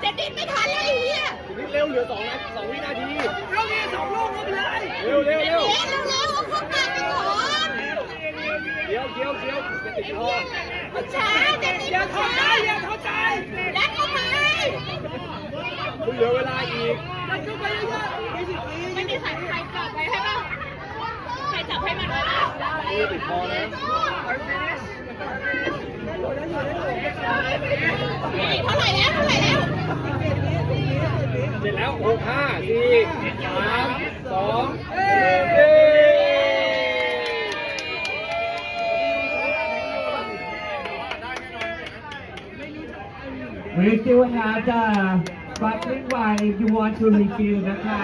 จะดิ้นไม่ทันเลยเฮียดิ้นเร็วเหลือ2 วินาทีเอาเนี่ย2 ลูกเอาไปเลยเร็วเอาเข้าปากไปก่อนเดี๋ยวจะติดคอช้าจะดิ้นอย่าท้อใจยัดเข้าไปคุณเหลือเวลาอีกยัดเข้าไปเยอะๆไม่มีใครจับไปให้ป่ะใครจับให้มันเลยติดคอนะเท่าไหร่แล้วเสร็จแล้ว6 5 4 3 2 We still have the sparkling wine if you want to refill นะคะ